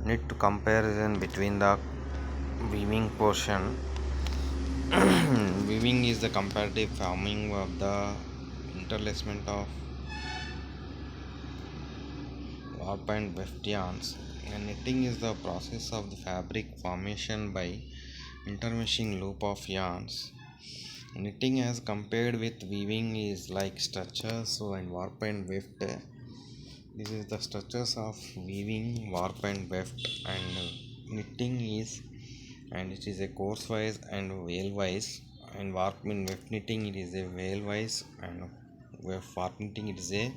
need to comparison between the weaving portion. Weaving is the comparative forming of the interlacement of warp and weft yarns, and knitting is the process of the fabric formation by intermeshing loop of yarns. Knitting as compared with weaving is like structures and warp and weft. This is the structures of weaving, warp and weft, and knitting is, and it is a course wise and veil wise, and warp in weft knitting it is a veil wise, and warp knitting it is a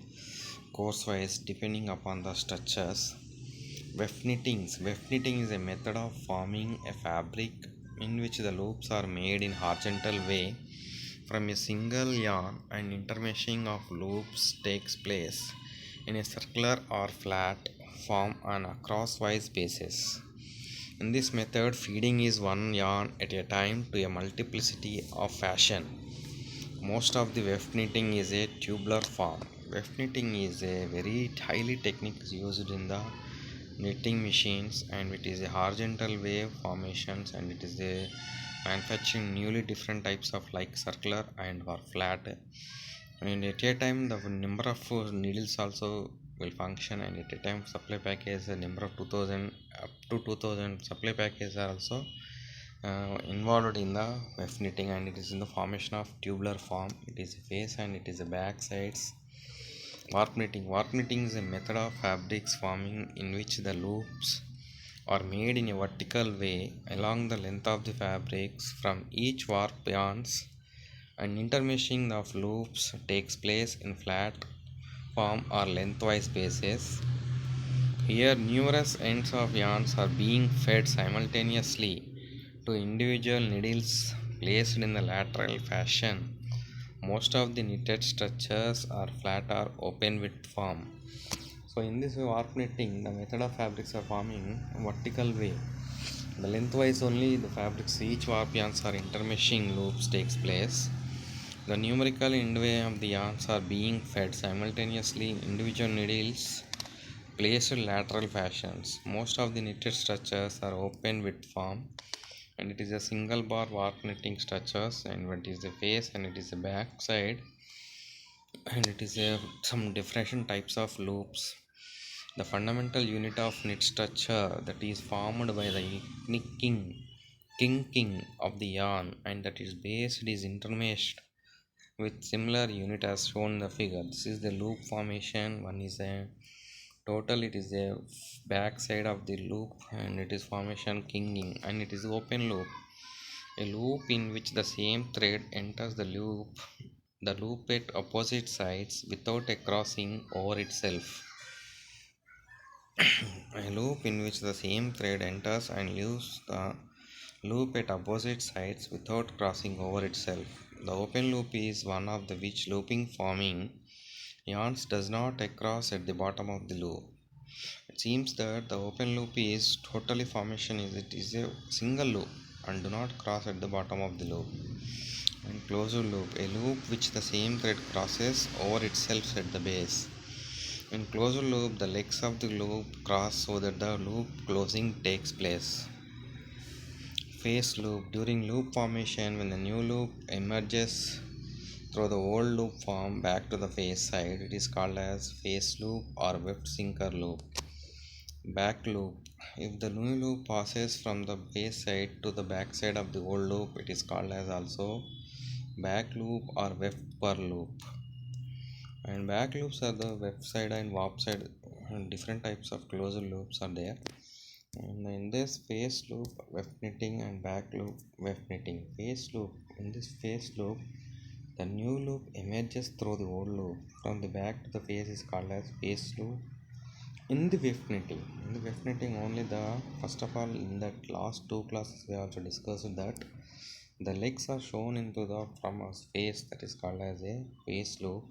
course wise depending upon the structures. Weft knitting is a method of forming a fabric in which the loops are made in horizontal way from a single yarn, and intermeshing of loops takes place in a circular or flat form on a crosswise basis. In this method, feeding is one yarn at a time to a multiplicity of fashion. Most of the weft knitting is a tubular form. Weft knitting is a very highly technique used in the knitting machines, and it is a horizontal wave formations, and it is a manufacturing newly different types of like circular and or flat, and at a time the number of needles also will function, and at a time supply package the number of 2000 up to 2000 supply packages are also involved in the weft knitting, and it is in the formation of tubular form. It is a face and it is a back sides. Warp knitting is a method of fabrics forming in which the loops are made in a vertical way along the length of the fabrics from each warp yarns, and intermeshing of loops takes place in flat form or lengthwise basis. Here, numerous ends of yarns are being fed simultaneously to individual needles placed in the lateral fashion. Most of the knitted structures are flat or open width form. So, in this way, warp knitting, the method of fabrics are forming vertical way. The lengthwise only the fabrics, each warp yarns are intermeshing loops takes place. The numerical end way of the yarns are being fed simultaneously individual needles placed in lateral fashions. Most of the knitted structures are open width form, and it is a single bar warp knitting structures, and it is the face and it is the back side, and it is some different types of loops. The fundamental unit of knit structure that is formed by the kinking of the yarn, and that is based is intermeshed with similar unit as shown in the figure. This is the loop formation. One is a total, it is a back side of the loop, and it is formation kinking, and it is open loop, a loop in which the same thread enters the loop at opposite sides without a crossing over itself. A loop in which the same thread enters and leaves the loop at opposite sides without crossing over itself. The open loop is one of the which looping forming yarns does not cross at the bottom of the loop. It seems that the open loop is totally formation is it is a single loop and do not cross at the bottom of the loop. And closed loop, a loop which the same thread crosses over itself at the base. In closed loop, the legs of the loop cross so that the loop closing takes place. Face loop, during loop formation, when the new loop emerges through the old loop form back to the face side, it is called as face loop or weft sinker loop. Back loop, if the new loop passes from the base side to the back side of the old loop, it is called as also back loop or weft per loop. And back loops are the weft side and warp side, and different types of closed loops are there. And in this face loop, weft knitting, and back loop, weft knitting. Face loop, in this face loop, the new loop emerges through the old loop from the back to the face is called as face loop. In the weft knitting only the first of all in that last two classes we also discussed that the legs are shown into the from a face, that is called as a face loop,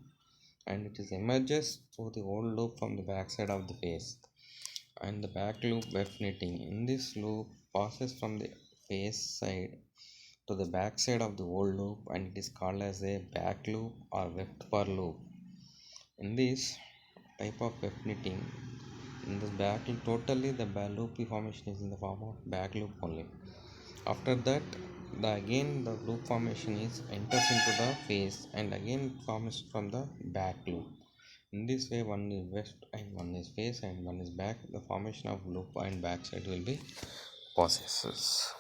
and it is emerges through the old loop from the back side of the face. And the back loop weft knitting, in this loop passes from the face side to the back side of the old loop, and it is called as a back loop or weft per loop. In this type of weft knitting, In this back loop, totally the loop formation is in the form of back loop only. After that, again the loop formation is enters into the phase and again forms from the back loop. In this way, one is west and one is face and one is back. The formation of loop and back side will be processes.